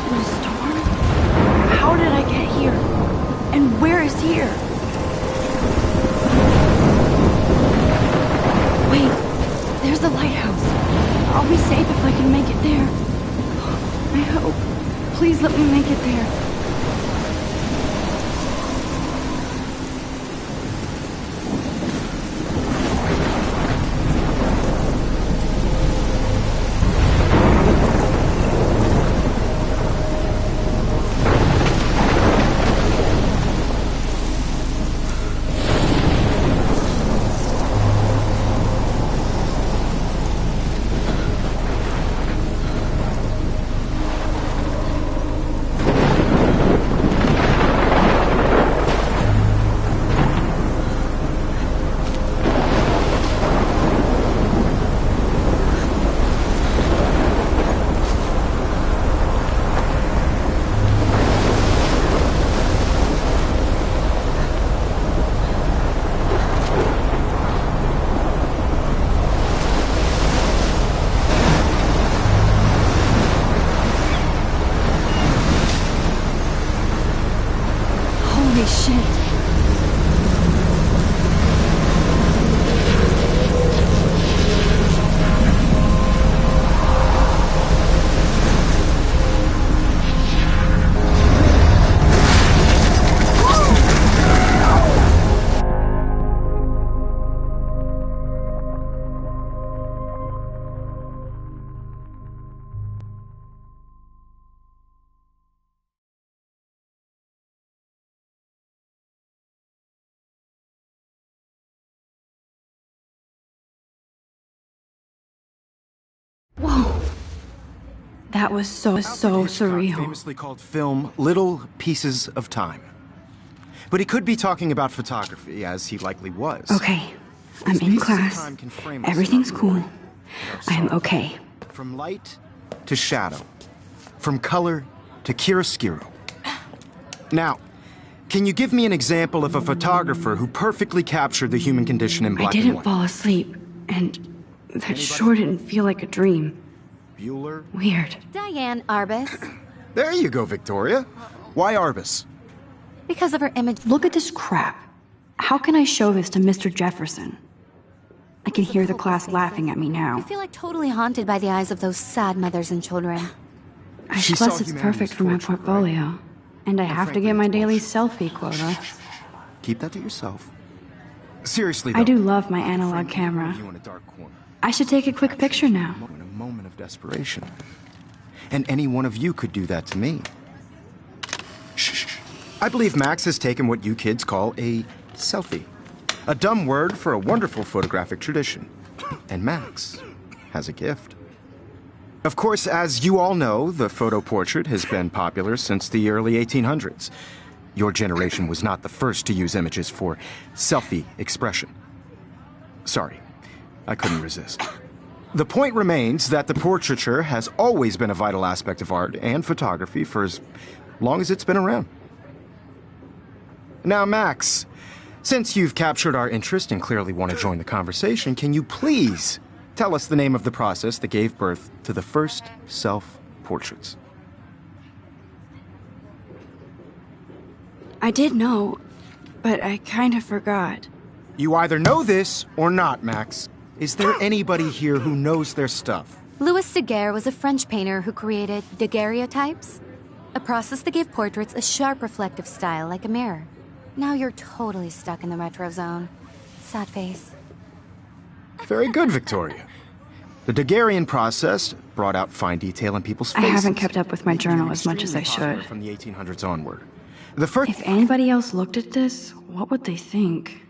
The storm? How did I get here? And where is here? Wait, there's the lighthouse. I'll be safe if I can make it there. I hope. Please let me make it there. Holy shit. Whoa. That was so surreal. Famously called film Little Pieces of Time. But he could be talking about photography, as he likely was. Okay, I'm in class. Everything's cool. I am okay. From light to shadow. From color to chiaroscuro. Now, can you give me an example of a photographer who perfectly captured the human condition in black and white? I didn't fall asleep, and that sure didn't feel like a dream. Bueller? Weird. Diane Arbus. There you go, Victoria. Why Arbus? Because of her image. Look at this crap. How can I show this to Mr. Jefferson? I can hear the class laughing at me I now. feel like totally haunted by the eyes of those sad mothers and children. Plus, it's perfect for my portfolio. And I have to get my daily selfie quota. Keep that to yourself. Seriously, though. I do love my analog camera. I should take a quick picture now. In a moment of desperation. And any one of you could do that to me. Shh. I believe Max has taken what you kids call a selfie. A dumb word for a wonderful photographic tradition. And Max has a gift. Of course, as you all know, the photo portrait has been popular since the early 1800s. Your generation was not the first to use images for selfie expression. Sorry, I couldn't resist. The point remains that the portraiture has always been a vital aspect of art and photography for as long as it's been around. Now, Max, since you've captured our interest and clearly want to join the conversation, can you please tell us the name of the process that gave birth to the first self-portraits? I did know, but I kind of forgot. You either know this or not, Max. Is there anybody here who knows their stuff? Louis Daguerre was a French painter who created daguerreotypes, a process that gave portraits a sharp reflective style like a mirror. Now you're totally stuck in the retro zone. Sad face. Very good, Victoria. The Daguerrean process brought out fine detail in people's faces. I haven't kept up with my journal as much as I should. From the 1800s onward. The first... If anybody else looked at this, what would they think?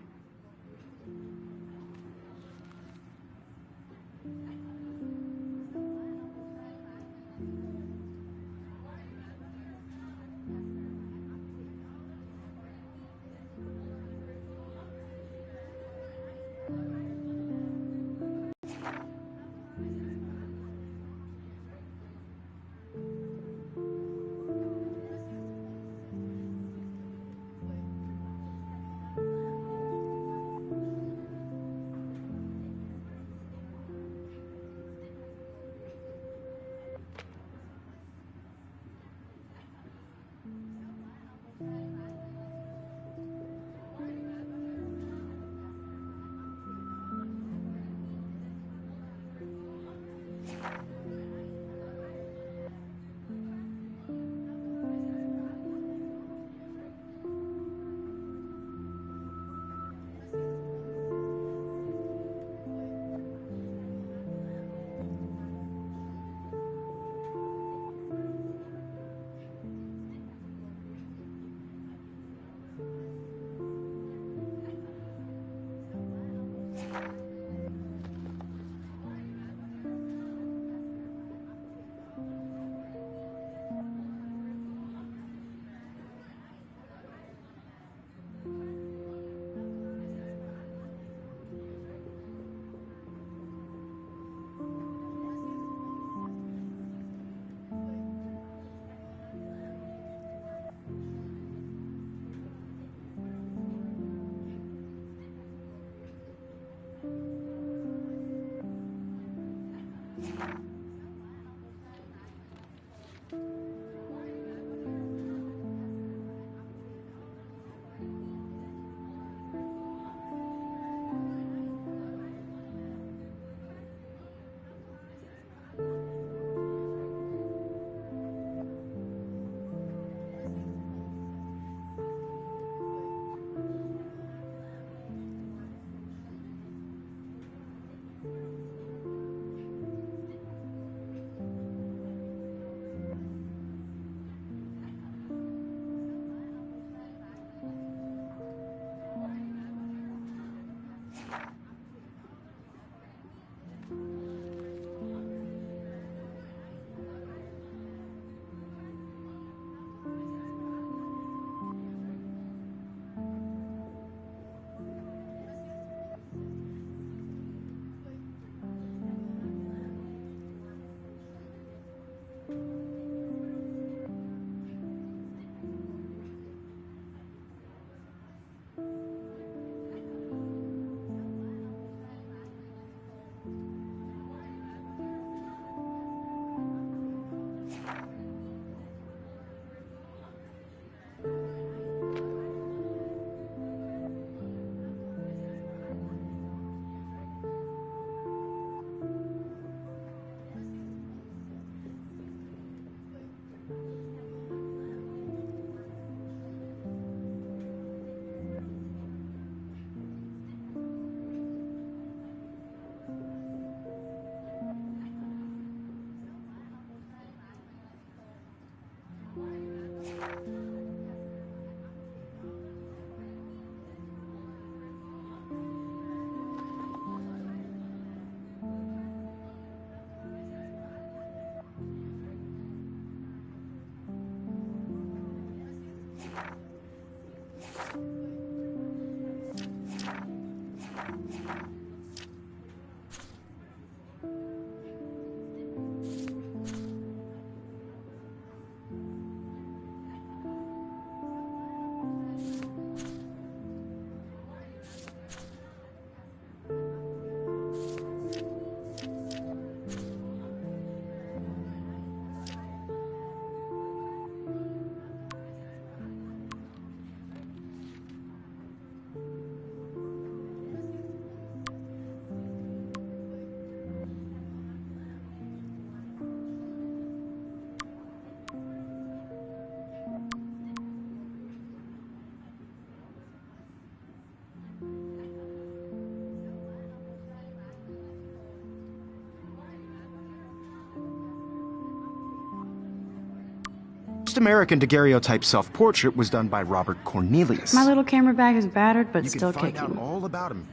First American daguerreotype self-portrait was done by Robert Cornelius. My little camera bag is battered, but You still can find kicking. out all about him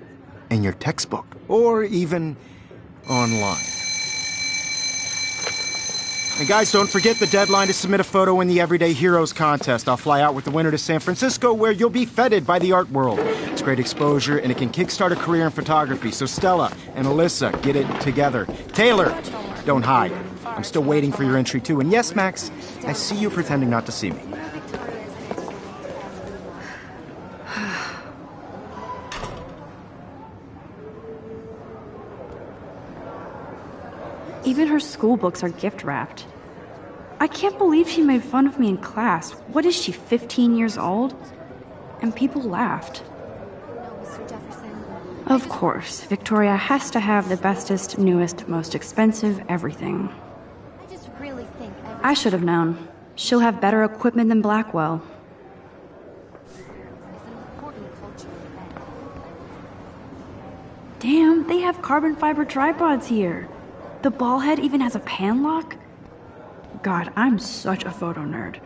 in your textbook, or even online. And guys, don't forget the deadline to submit a photo in the Everyday Heroes contest. I'll fly out with the winner to San Francisco, where you'll be feted by the art world. It's great exposure, and it can kickstart a career in photography. So Stella and Alyssa, get it together. Taylor, don't hide. I'm still waiting for your entry, too. And yes, Max, I see you pretending not to see me. Even her school books are gift-wrapped. I can't believe she made fun of me in class. What is she, 15 years old? And people laughed. Mr. Jefferson. Of course, Victoria has to have the bestest, newest, most expensive everything. I just really think I should have known. She'll have better equipment than Blackwell. is an important cultural event. Damn, they have carbon fiber tripods here. The ball head even has a pan lock? God, I'm such a photo nerd.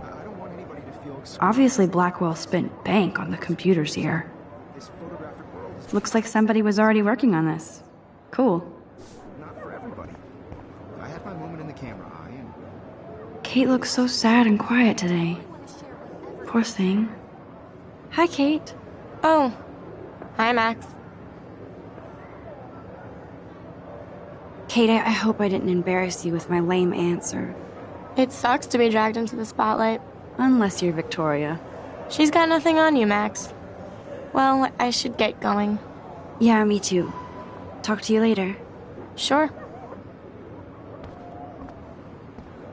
I don't want anybody to feel excluded. Obviously, Blackwell spent bank on the computers here. This photographic world is Looks like somebody was already working on this. Cool. not for everybody. I had my moment in the camera eye, and Kate looks so sad and quiet today. Poor thing. Hi, Kate. Oh. Hi, Max. Kate, I hope I didn't embarrass you with my lame answer. It sucks to be dragged into the spotlight. Unless you're Victoria. She's got nothing on you, Max. Well, I should get going. Yeah, me too. Talk to you later. Sure.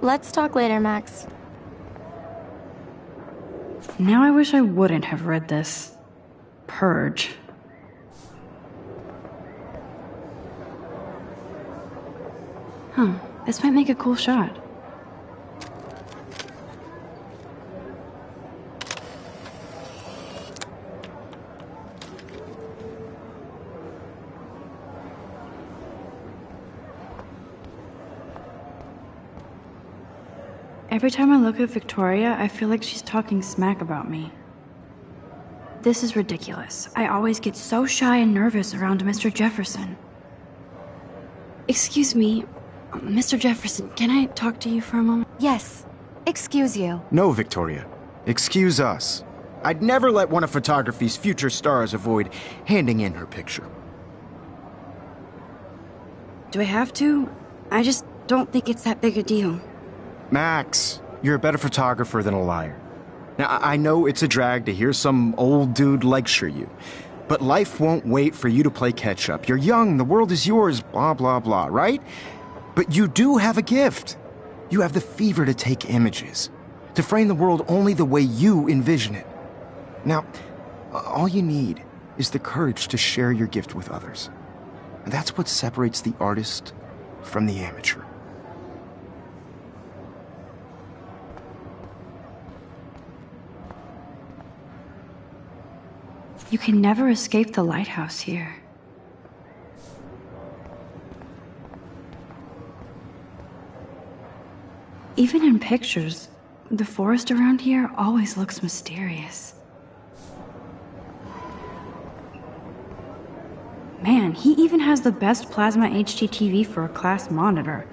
Let's talk later, Max. Now I wish I wouldn't have read this. Purge. This might make a cool shot. Every time I look at Victoria, I feel like she's talking smack about me. This is ridiculous. I always get so shy and nervous around Mr. Jefferson. Excuse me, Mr. Jefferson, can I talk to you for a moment? Yes. Excuse you. No, Victoria. Excuse us. I'd never let one of photography's future stars avoid handing in her picture. Do I have to? I just don't think it's that big a deal. Max, you're a better photographer than a liar. Now, I know it's a drag to hear some old dude lecture you, but life won't wait for you to play catch-up. You're young, the world is yours, blah, blah, blah, right? But you do have a gift. You have the fever to take images, to frame the world only the way you envision it. Now, all you need is the courage to share your gift with others. And that's what separates the artist from the amateur. You can never escape the lighthouse here. Even in pictures, the forest around here always looks mysterious. Man, he even has the best plasma HDTV for a class monitor.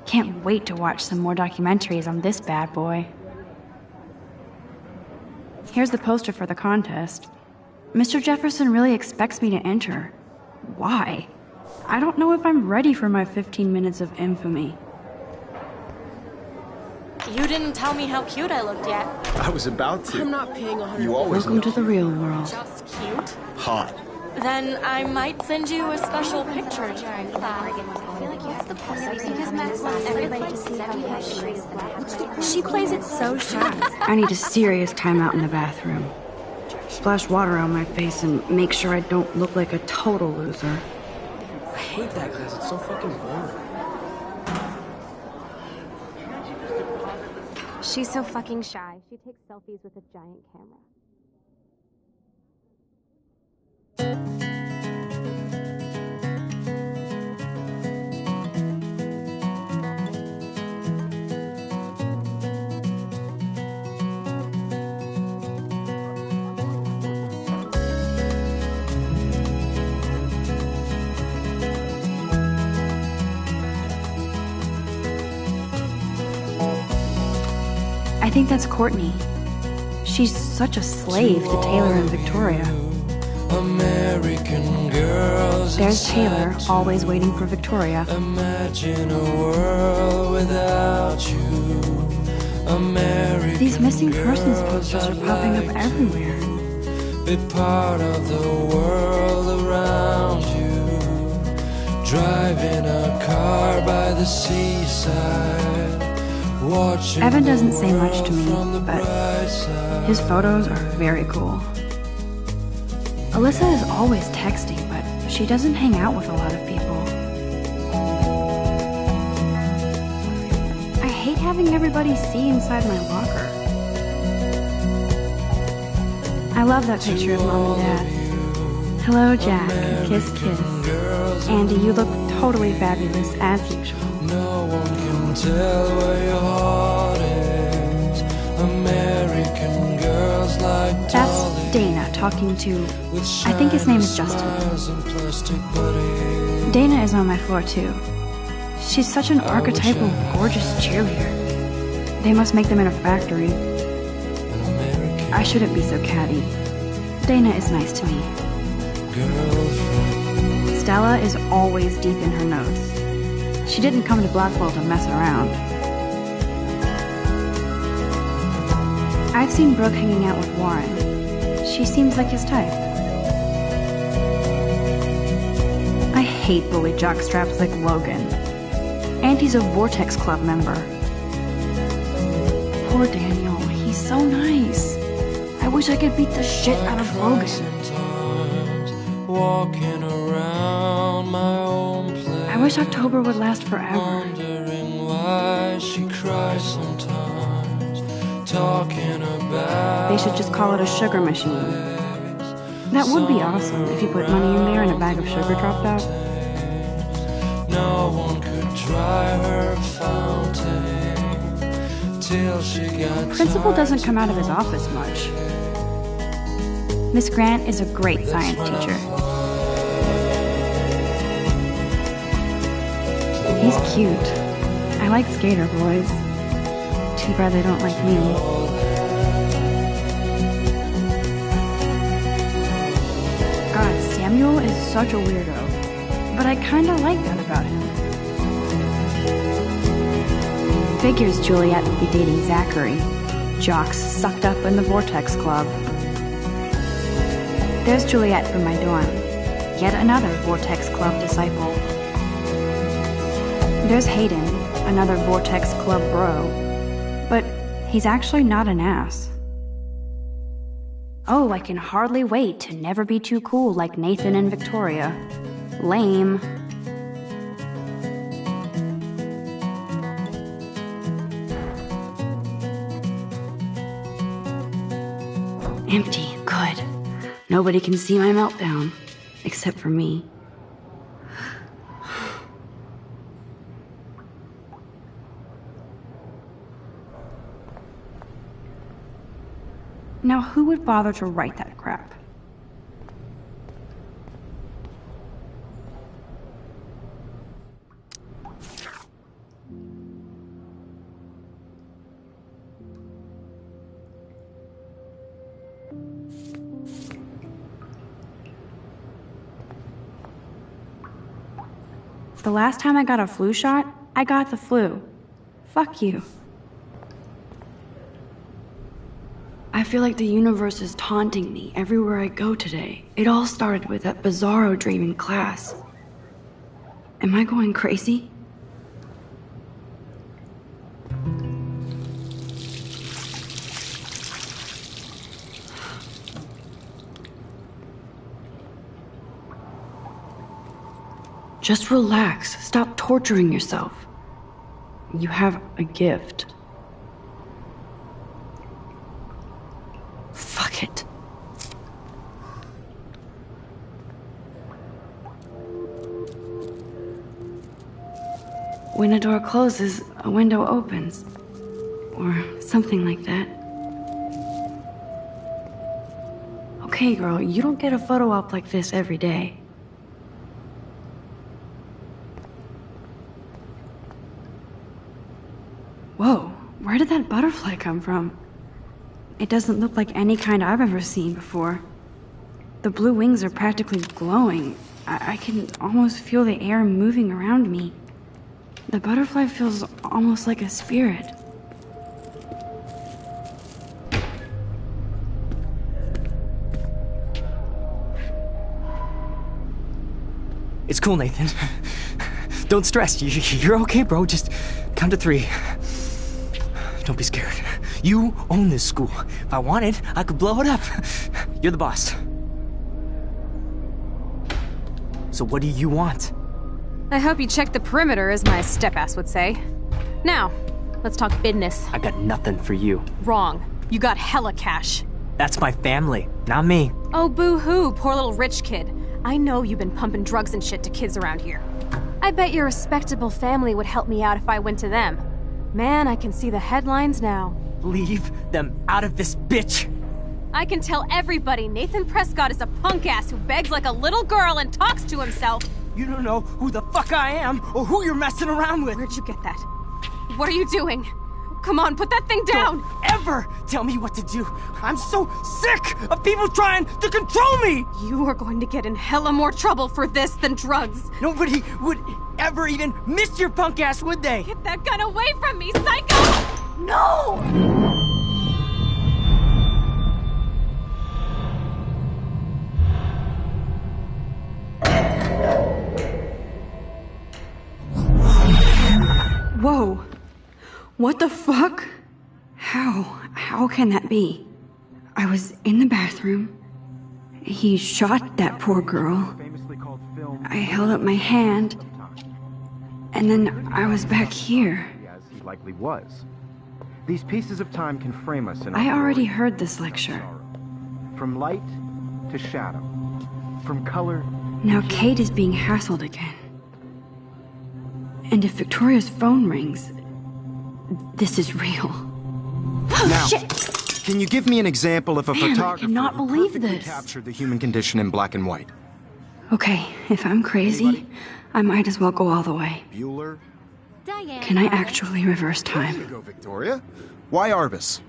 Can't wait to watch some more documentaries on this bad boy. Here's the poster for the contest. Mr. Jefferson really expects me to enter. Why? I don't know if I'm ready for my 15 minutes of infamy. You didn't tell me how cute I looked yet. I was about to. I'm not paying 100. You always Welcome to the real world. Just cute? hot. Then I might send you a special picture during class. She plays it so shy. I need a serious timeout in the bathroom. Splash water on my face and make sure I don't look like a total loser. I hate that class. It's so fucking boring. She's so fucking shy. She takes selfies with a giant camera. I think that's Courtney. She's such a slave to Taylor and Victoria. American girls. There's Taylor, always waiting for Victoria. Imagine a world without you. American These missing persons girls, posters are I'd popping like up everywhere. to be part of the world around you. Driving a car by the seaside. Watching Evan doesn't say much to me, from the but bright side. his photos are very cool. Alyssa is always texting, but she doesn't hang out with a lot of people. I hate having everybody see inside my locker. I love that picture of Mom and Dad. Hello, Jack. Kiss, kiss. Andy, you look totally fabulous, as usual. No one can tell where your heart is. American girls like That's Dana talking to, I think his name is Justin. Dana is on my floor too. She's such an archetypal, gorgeous cheerleader. They must make them in a factory. I shouldn't be so catty. Dana is nice to me. Stella is always deep in her notes. She didn't come to Blackwell to mess around. I've seen Brooke hanging out with Warren. She seems like his type. I hate bully jockstraps like Logan. And he's a Vortex Club member. Poor Daniel. He's so nice. I wish I could beat the shit out of Logan. Walking around my own place, I wish October would last forever. wondering why she cries sometimes, talking about They should just call it a sugar machine. That would be awesome if you put money in there and a bag of sugar dropped out. no one could dry her fountain till she got Principal doesn't come out of his office much. Miss Grant is a great science teacher. He's cute. I like skater boys. Too bad they don't like me. God, Samuel is such a weirdo. But I kinda like that about him. Figures Juliet would be dating Zachary. Jocks sucked up in the Vortex Club. There's Juliet from my dorm. Yet another Vortex Club disciple. There's Hayden, another Vortex Club bro. But he's actually not an ass. Oh, I can hardly wait to never be too cool like Nathan and Victoria. Lame. Empty. Good. Nobody can see my meltdown. Except for me. Now, who would bother to write that crap? The last time I got a flu shot, I got the flu. Fuck you. I feel like the universe is taunting me everywhere I go today. It all started with that bizarro dream in class. Am I going crazy? Just relax. Stop torturing yourself. You have a gift. Fuck it. When a door closes, a window opens. Or something like that. Okay, girl, you don't get a photo op like this every day. Whoa, where did that butterfly come from? It doesn't look like any kind I've ever seen before. The blue wings are practically glowing. I can almost feel the air moving around me. The butterfly feels almost like a spirit. It's cool, Nathan. Don't stress. You're okay, bro. Just count to 3. Don't be scared. You own this school. If I wanted, I could blow it up. You're the boss. So what do you want? I hope you checked the perimeter, as my step-ass would say. Now, let's talk business. I got nothing for you. Wrong. You got hella cash. That's my family, not me. Oh, boo-hoo, poor little rich kid. I know you've been pumping drugs and shit to kids around here. I bet your respectable family would help me out if I went to them. Man, I can see the headlines now. Leave them out of this bitch. I can tell everybody Nathan Prescott is a punk ass who begs like a little girl and talks to himself. You don't know who the fuck I am or who you're messing around with. Where'd you get that? What are you doing? Come on, put that thing down! Don't ever tell me what to do. I'm so sick of people trying to control me! You are going to get in hella more trouble for this than drugs. Nobody would ever even miss your punk ass, would they? Get that gun away from me, psycho! No! Whoa. What the fuck? How can that be? I was in the bathroom. He shot that poor girl. I held up my hand, and then I was back here. As he likely was. These pieces of time can frame us in I our already glory heard this lecture. From light to shadow. From color. Now Kate is being hassled again. And if Victoria's phone rings, this is real. Now, Shit! can you give me an example of a Man, I photographer cannot who believe perfectly this. captured the human condition in black and white? Okay, if I'm crazy, I might as well go all the way. Bueller? Diane. Can I actually reverse There you time? go, Victoria. Why Arbus?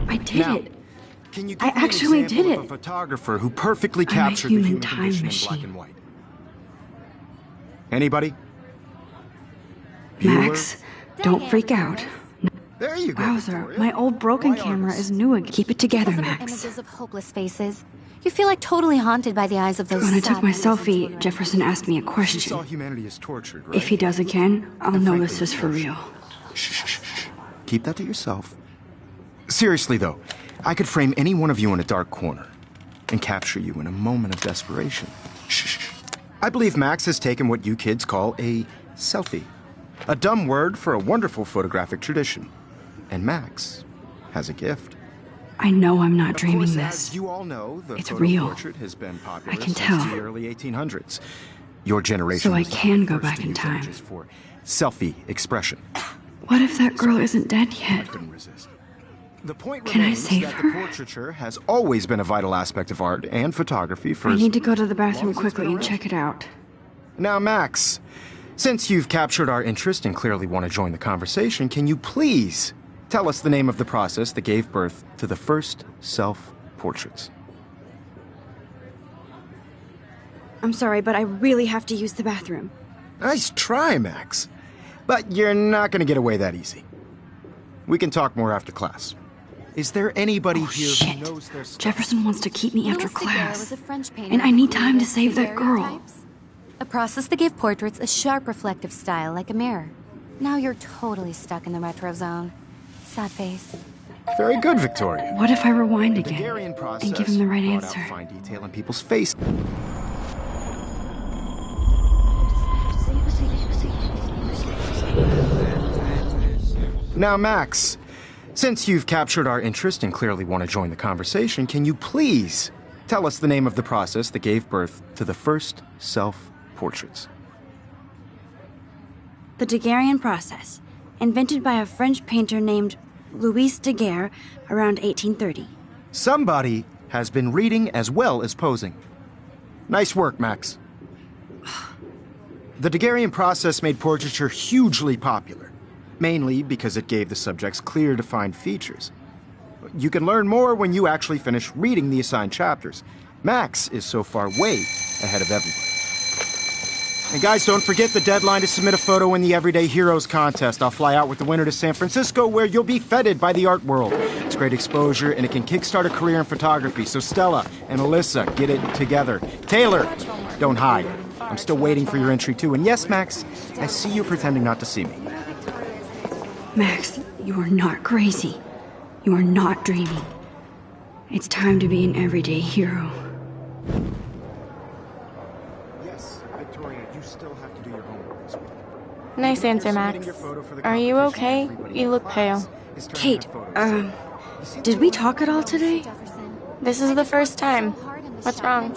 I did Now, it. Can you I give me an actually example did of it. a photographer who perfectly I'm a captured the human human time condition in machine. black and white? Anybody? Max, don't Diane freak out. There you go, Wowzer, Victoria. my old broken Why camera Arbus? is new again. Keep it together, Because of her Max. images of hopeless faces. You feel like totally haunted by the eyes of those When I took sad my innocent selfie, children. Jefferson asked me a She saw question. humanity as tortured, right? If he does again, I'll know frankly, this is for real. Shh. Keep that to yourself. Seriously, though, I could frame any one of you in a dark corner and capture you in a moment of desperation. Shh. I believe Max has taken what you kids call a selfie. A dumb word for a wonderful photographic tradition. And Max has a gift. I know I'm not Of dreaming course, this. as you all know, the It's photo real. portrait has been popular I can since tell. the early 1800s. Your generation So I was not can the go first back to in use time. images for selfie expression. What if that girl isn't dead yet? Couldn't resist. The point Can I remains save that her? the portraiture has always been a vital aspect of art and photography for I as need to go to the long bathroom as it's quickly been and around. check it out. Now, Max, since you've captured our interest and clearly want to join the conversation, can you please tell us the name of the process that gave birth to the first self-portraits? I'm sorry, but I really have to use the bathroom. Nice try, Max. But you're not going to get away that easy. We can talk more after class. Is there anybody Oh, here shit. who knows their stuff? Jefferson wants to keep me after Louis Daguerre class. was a French painter And I who need time to created save that girl. daguerreotypes, a process that gave portraits a sharp reflective style like a mirror. Now you're totally stuck in the retro zone. Sad face. Very good, Victoria. What if I rewind The again Daguerrean process and give him the right brought answer? out fine detail in people's face. Now, Max, since you've captured our interest and clearly want to join the conversation, can you please tell us the name of the process that gave birth to the first self-portraits? The Daguerrean process, invented by a French painter named Louis Daguerre around 1830. Somebody has been reading as well as posing. Nice work, Max. The Daguerrean process made portraiture hugely popular, mainly because it gave the subjects clear, defined features. You can learn more when you actually finish reading the assigned chapters. Max is so far way ahead of everybody. And guys, don't forget the deadline to submit a photo in the Everyday Heroes contest. I'll fly out with the winner to San Francisco, where you'll be feted by the art world. It's great exposure, and it can kickstart a career in photography. So Stella and Alyssa, get it together. Taylor, don't hide. I'm still waiting for your entry, too. And yes, Max, I see you pretending not to see me. Max, you are not crazy. You are not dreaming. It's time to be an everyday hero. Yes, Victoria, you still have to do your homework this week. Nice answer, Max. Are you okay? You look pale. Kate, did we talk at all today? This is the first time. What's wrong?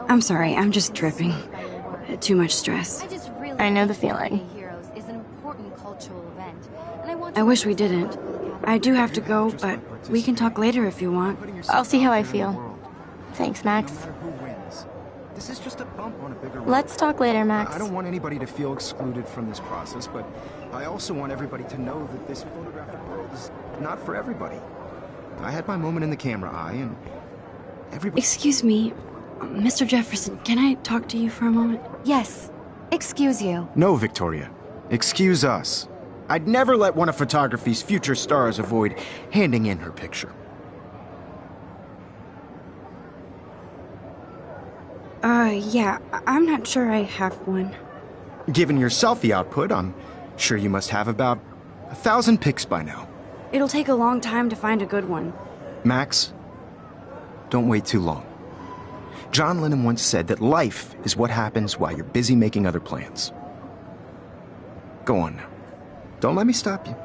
I'm sorry, I'm just tripping. Too much stress. I know the feeling. I wish we didn't. I do have to go, but we can talk later if you want. I'll see how I feel. Thanks, Max. This is just a bump on a bigger road. Let's talk later, Max. I don't want anybody to feel excluded from this process, but I also want everybody to know that this photographic world is not for everybody. I had my moment in the camera eye, and everybody... Excuse me, Mr. Jefferson, can I talk to you for a moment? Yes. Excuse you. No, Victoria. Excuse us. I'd never let one of photography's future stars avoid handing in her picture. Yeah, I'm not sure I have one. Given your selfie output, I'm sure you must have about 1,000 pics by now. It'll take a long time to find a good one. Max, don't wait too long. John Lennon once said that life is what happens while you're busy making other plans. Go on now. Don't let me stop you.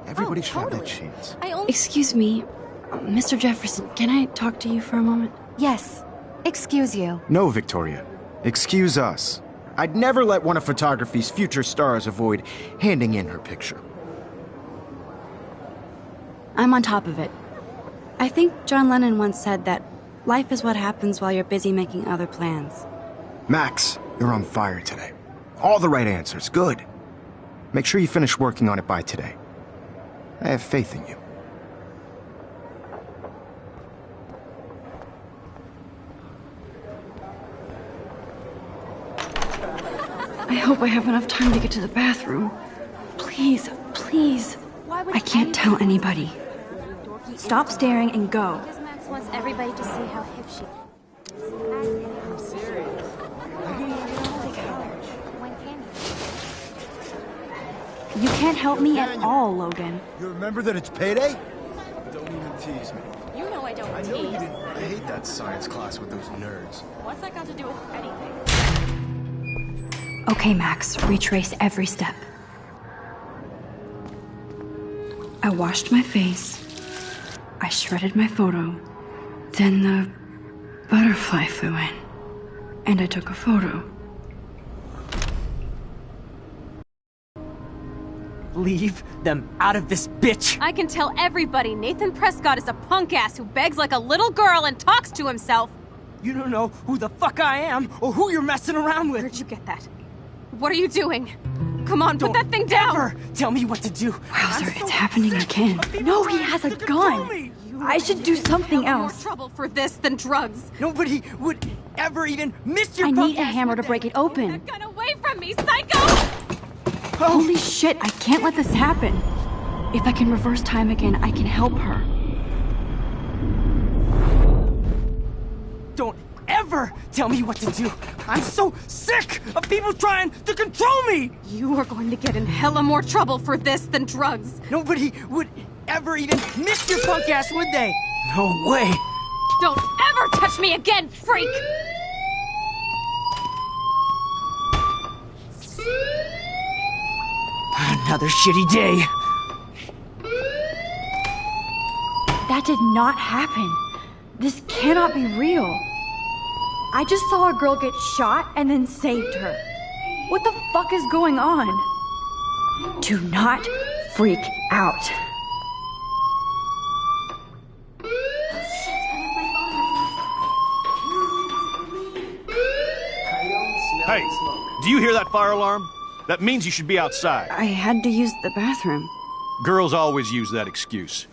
Everybody should have that chance. Excuse me, Mr. Jefferson, can I talk to you for a moment? Yes. Excuse you. No, Victoria. Excuse us. I'd never let one of photography's future stars avoid handing in her picture. I'm on top of it. I think John Lennon once said that life is what happens while you're busy making other plans. Max, you're on fire today. All the right answers. Good. Make sure you finish working on it by today. I have faith in you. I hope I have enough time to get to the bathroom. Please, please. I can't tell anybody. Stop staring and go. Because Max wants everybody to see how hip she I'm serious. You can't help me at all, Logan. You remember that it's payday? Don't even tease me. You know I don't I know you tease. didn't. I hate that science class with those nerds. What's that got to do with anything? Okay, Max, retrace every step. I washed my face. I shredded my photo. Then the butterfly flew in. And I took a photo. Leave them out of this bitch! I can tell everybody Nathan Prescott is a punk ass who begs like a little girl and talks to himself. You don't know who the fuck I am or who you're messing around with. Where'd you get that? What are you doing? Come on, Don't put that thing down! ever tell me what to do. Wowzer, it's happening again. No, he has a gun! I should do something More else. trouble for this than drugs. Nobody would ever even miss your I punk need a ass, hammer would to they? break it open. That gun away from me, psycho! Holy shit, I can't let this happen. If I can reverse time again, I can help her. Don't ever tell me what to do. I'm so sick of people trying to control me. You are going to get in hella more trouble for this than drugs. Nobody would ever even miss your punk ass, would they? No way. Don't ever touch me again, freak! Another shitty day. That did not happen. This cannot be real. I just saw a girl get shot and then saved her. What the fuck is going on? Do not freak out. Hey, do you hear that fire alarm? That means you should be outside. I had to use the bathroom. Girls always use that excuse.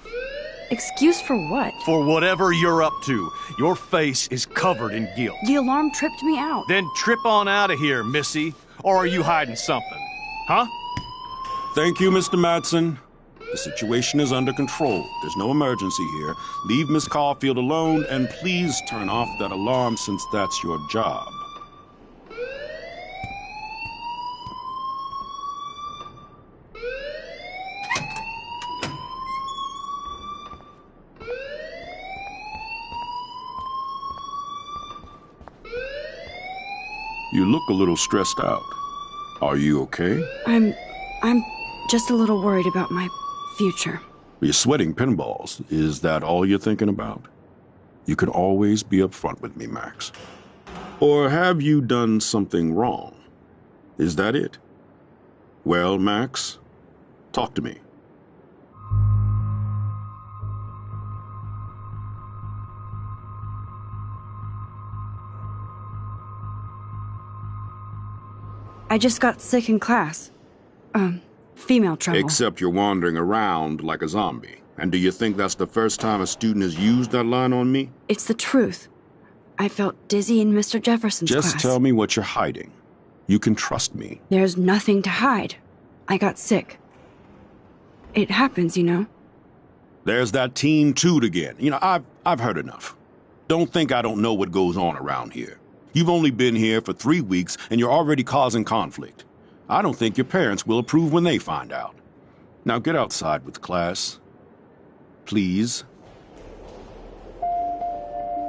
Excuse for what? For whatever you're up to, your face is covered in guilt. The alarm tripped me out. Then trip on out of here, Missy. Or are you hiding something? Huh? Thank you, Mr. Madsen. The situation is under control. There's no emergency here. Leave Miss Caulfield alone, and please turn off that alarm since that's your job. You look a little stressed out. Are you okay? I'm just a little worried about my future. You're sweating pinballs. Is that all you're thinking about? You can always be upfront with me, Max. Or have you done something wrong? Is that it? Well, Max, talk to me. I just got sick in class. Female trouble. Except you're wandering around like a zombie. And do you think that's the first time a student has used that line on me? It's the truth. I felt dizzy in Mr. Jefferson's class. Just tell me what you're hiding. You can trust me. There's nothing to hide. I got sick. It happens, you know. There's that Team Toot again. You know, I've heard enough. Don't think I don't know what goes on around here. You've only been here for 3 weeks, and you're already causing conflict. I don't think your parents will approve when they find out. Now get outside with class. Please.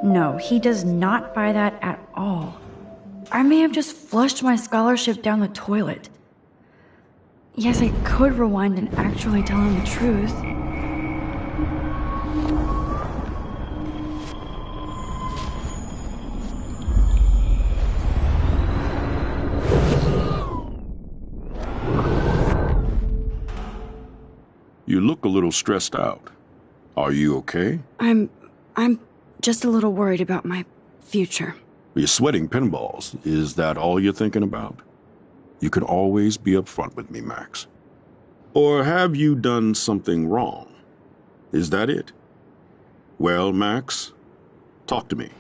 No, he does not buy that at all. I may have just flushed my scholarship down the toilet. Yes, I could rewind and actually tell him the truth. You look a little stressed out. Are you okay? I'm just a little worried about my future. You're sweating pinballs. Is that all you're thinking about? You can always be upfront with me, Max. Or have you done something wrong? Is that it? Well, Max, talk to me.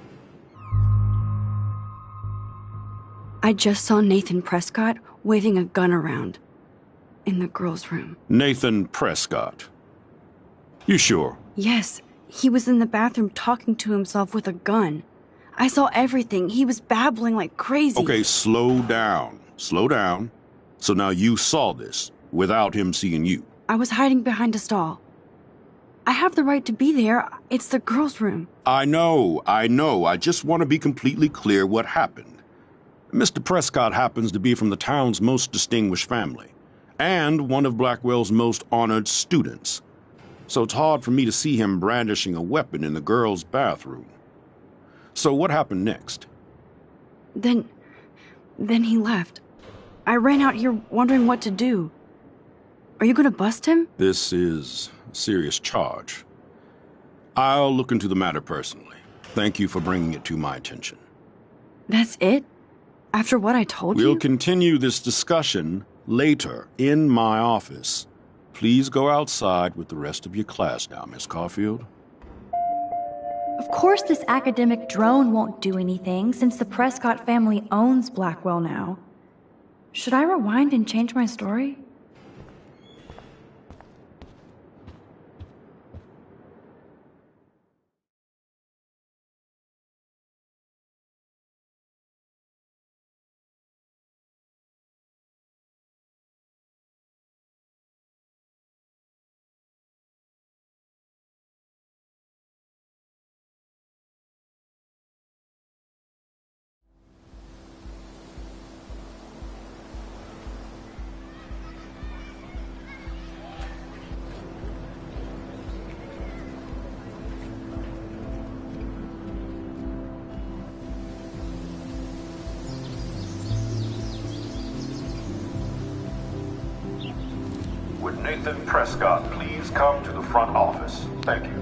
I just saw Nathan Prescott waving a gun around in the girls' room. Nathan Prescott. You sure? Yes, he was in the bathroom talking to himself with a gun. I saw everything. He was babbling like crazy. Okay, slow down. Slow down. So now you saw this without him seeing you. I was hiding behind a stall. I have the right to be there. It's the girls' room. I know. I just want to be completely clear what happened. Mr. Prescott happens to be from the town's most distinguished family, and one of Blackwell's most honored students. So it's hard for me to see him brandishing a weapon in the girls' bathroom. So what happened next? Then he left. I ran out here wondering what to do. Are you gonna bust him? This is a serious charge. I'll look into the matter personally. Thank you for bringing it to my attention. That's it? After what I told you? We'll continue this discussion later in my office. Please go outside with the rest of your class now, Miss Caulfield. Of course this academic drone won't do anything since the Prescott family owns Blackwell now. Should I rewind and change my story? Would Nathan Prescott please come to the front office? Thank you.